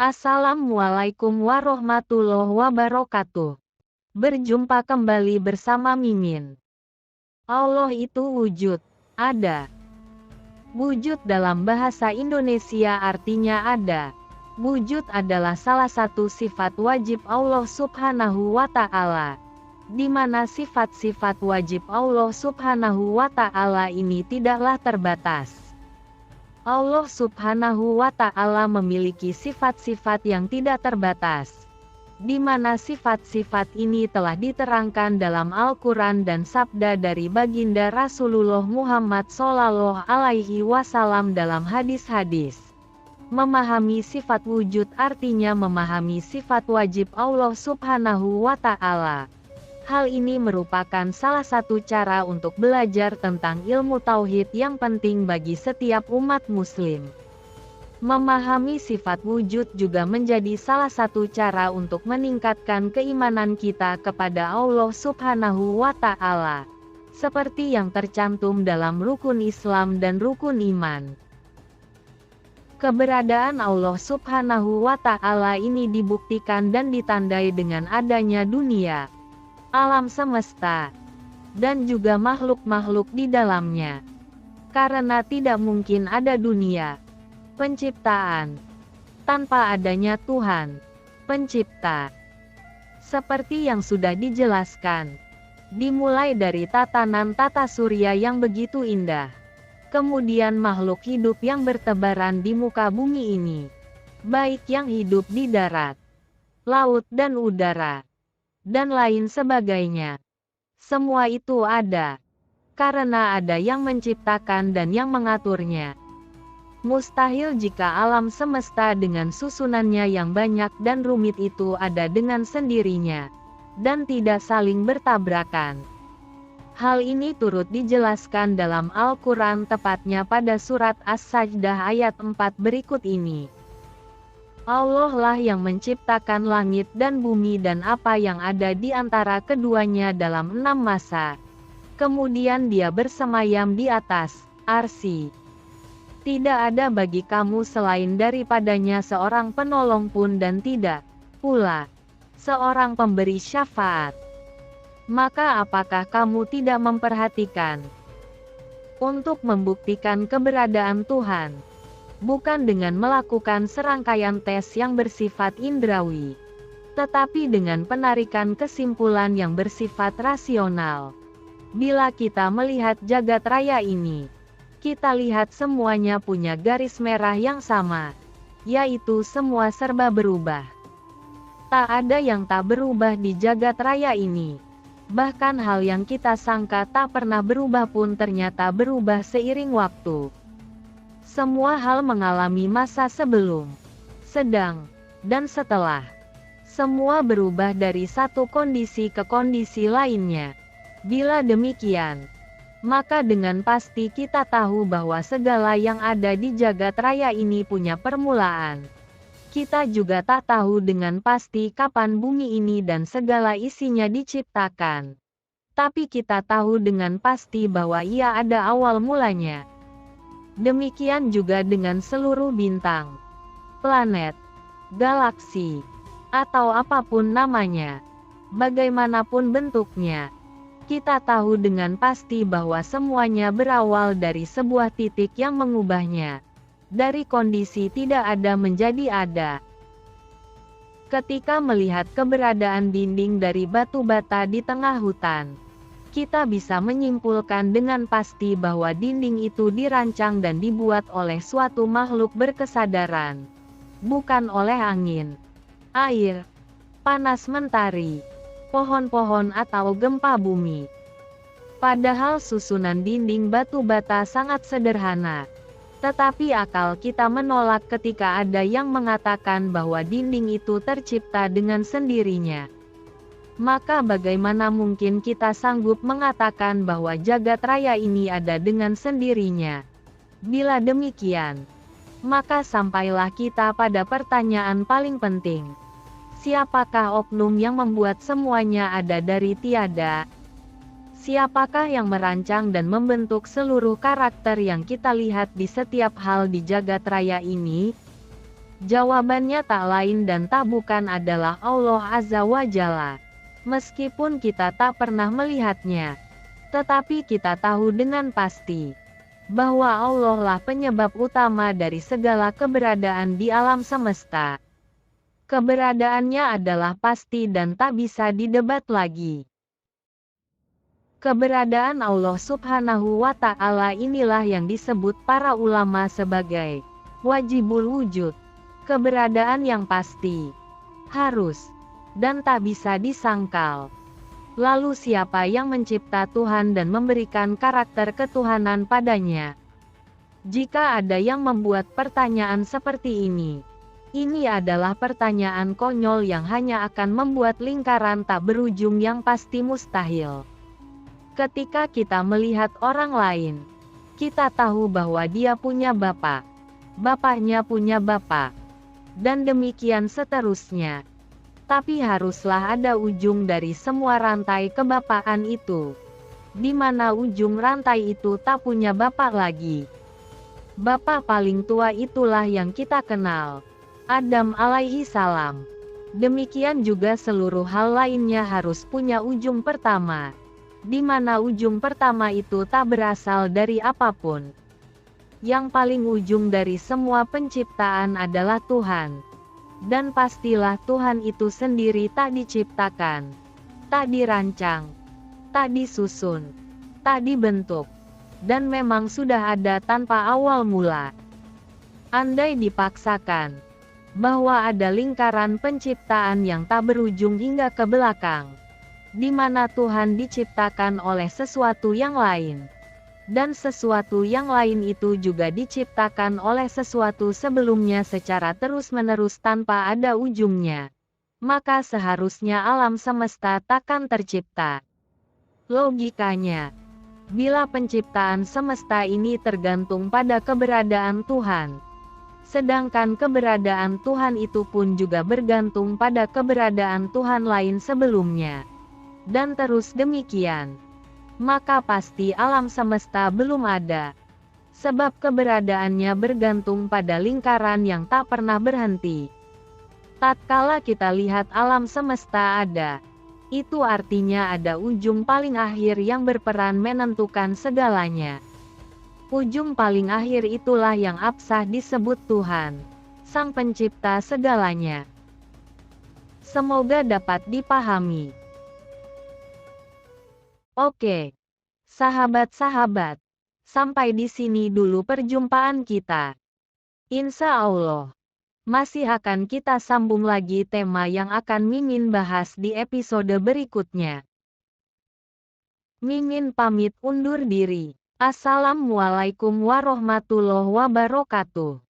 Assalamualaikum warahmatullahi wabarakatuh. Berjumpa kembali bersama Mimin. Allah itu wujud, ada. Wujud dalam bahasa Indonesia artinya ada. Wujud adalah salah satu sifat wajib Allah Subhanahu wa Ta'ala, di mana sifat-sifat wajib Allah Subhanahu wa Ta'ala ini tidaklah terbatas. Allah Subhanahu wa Ta'ala memiliki sifat-sifat yang tidak terbatas, di mana sifat-sifat ini telah diterangkan dalam Al-Quran dan sabda dari baginda Rasulullah Muhammad Shallallahu Alaihi Wasallam dalam hadis-hadis. Memahami sifat wujud artinya memahami sifat wajib Allah Subhanahu wa Ta'ala. Hal ini merupakan salah satu cara untuk belajar tentang ilmu tauhid yang penting bagi setiap umat muslim. Memahami sifat wujud juga menjadi salah satu cara untuk meningkatkan keimanan kita kepada Allah Subhanahu wa Ta'ala, seperti yang tercantum dalam rukun Islam dan rukun iman. Keberadaan Allah Subhanahu wa Ta'ala ini dibuktikan dan ditandai dengan adanya dunia, alam semesta, dan juga makhluk-makhluk di dalamnya. Karena tidak mungkin ada dunia, penciptaan, tanpa adanya Tuhan, pencipta. Seperti yang sudah dijelaskan, dimulai dari tatanan tata surya yang begitu indah, kemudian makhluk hidup yang bertebaran di muka bumi ini, baik yang hidup di darat, laut dan udara, dan lain sebagainya. Semua itu ada, karena ada yang menciptakan dan yang mengaturnya. Mustahil jika alam semesta dengan susunannya yang banyak dan rumit itu ada dengan sendirinya, dan tidak saling bertabrakan. Hal ini turut dijelaskan dalam Al-Quran tepatnya pada surat As-Sajdah ayat 4 berikut ini. Allah lah yang menciptakan langit dan bumi dan apa yang ada di antara keduanya dalam 6 masa. Kemudian dia bersemayam di atas arsy. Tidak ada bagi kamu selain daripadanya seorang penolong pun dan tidak pula seorang pemberi syafaat. Maka apakah kamu tidak memperhatikan untuk membuktikan keberadaan Tuhan? Bukan dengan melakukan serangkaian tes yang bersifat indrawi, tetapi dengan penarikan kesimpulan yang bersifat rasional. Bila kita melihat jagat raya ini, kita lihat semuanya punya garis merah yang sama, yaitu semua serba berubah. Tak ada yang tak berubah di jagat raya ini. Bahkan hal yang kita sangka tak pernah berubah pun ternyata berubah seiring waktu. Semua hal mengalami masa sebelum, sedang, dan setelah. Semua berubah dari satu kondisi ke kondisi lainnya. Bila demikian, maka dengan pasti kita tahu bahwa segala yang ada di jagat raya ini punya permulaan. Kita juga tak tahu dengan pasti kapan bumi ini dan segala isinya diciptakan. Tapi kita tahu dengan pasti bahwa ia ada awal mulanya. Demikian juga dengan seluruh bintang, planet, galaksi, atau apapun namanya, bagaimanapun bentuknya. Kita tahu dengan pasti bahwa semuanya berawal dari sebuah titik yang mengubahnya, dari kondisi tidak ada menjadi ada. Ketika melihat keberadaan dinding dari batu bata di tengah hutan, kita bisa menyimpulkan dengan pasti bahwa dinding itu dirancang dan dibuat oleh suatu makhluk berkesadaran, bukan oleh angin, air, panas mentari, pohon-pohon atau gempa bumi. Padahal susunan dinding batu bata sangat sederhana, tetapi akal kita menolak ketika ada yang mengatakan bahwa dinding itu tercipta dengan sendirinya. Maka bagaimana mungkin kita sanggup mengatakan bahwa jagat raya ini ada dengan sendirinya? Bila demikian, maka sampailah kita pada pertanyaan paling penting. Siapakah oknum yang membuat semuanya ada dari tiada? Siapakah yang merancang dan membentuk seluruh karakter yang kita lihat di setiap hal di jagat raya ini? Jawabannya tak lain dan tak bukan adalah Allah Azza wa Jalla. Meskipun kita tak pernah melihatnya, tetapi kita tahu dengan pasti bahwa Allah lah penyebab utama dari segala keberadaan di alam semesta. Keberadaannya adalah pasti dan tak bisa didebat lagi. Keberadaan Allah Subhanahu wa Ta'ala inilah yang disebut para ulama sebagai wajibul wujud, keberadaan yang pasti, harus, dan tak bisa disangkal. Lalu siapa yang mencipta Tuhan dan memberikan karakter ketuhanan padanya? Jika ada yang membuat pertanyaan seperti ini adalah pertanyaan konyol yang hanya akan membuat lingkaran tak berujung yang pasti mustahil. Ketika kita melihat orang lain, kita tahu bahwa dia punya bapak, bapaknya punya bapak, dan demikian seterusnya. Tapi haruslah ada ujung dari semua rantai kebapaan itu, di mana ujung rantai itu tak punya bapak lagi. Bapak paling tua itulah yang kita kenal, Adam alaihi salam. Demikian juga seluruh hal lainnya harus punya ujung pertama, di mana ujung pertama itu tak berasal dari apapun. Yang paling ujung dari semua penciptaan adalah Tuhan. Dan pastilah Tuhan itu sendiri tak diciptakan, tak dirancang, tak disusun, tak dibentuk, dan memang sudah ada tanpa awal mula. Andai dipaksakan bahwa ada lingkaran penciptaan yang tak berujung hingga ke belakang, di mana Tuhan diciptakan oleh sesuatu yang lain, dan sesuatu yang lain itu juga diciptakan oleh sesuatu sebelumnya secara terus-menerus tanpa ada ujungnya, maka seharusnya alam semesta takkan tercipta. Logikanya, bila penciptaan semesta ini tergantung pada keberadaan Tuhan, sedangkan keberadaan Tuhan itu pun juga bergantung pada keberadaan Tuhan lain sebelumnya, dan terus demikian, maka pasti alam semesta belum ada. Sebab keberadaannya bergantung pada lingkaran yang tak pernah berhenti. Tatkala kita lihat alam semesta ada, itu artinya ada ujung paling akhir yang berperan menentukan segalanya. Ujung paling akhir itulah yang absah disebut Tuhan, Sang Pencipta segalanya. Semoga dapat dipahami. Oke, sahabat-sahabat, sampai di sini dulu perjumpaan kita. Insya Allah, masih akan kita sambung lagi tema yang akan Mimin bahas di episode berikutnya. Mimin pamit undur diri. Assalamualaikum warahmatullahi wabarakatuh.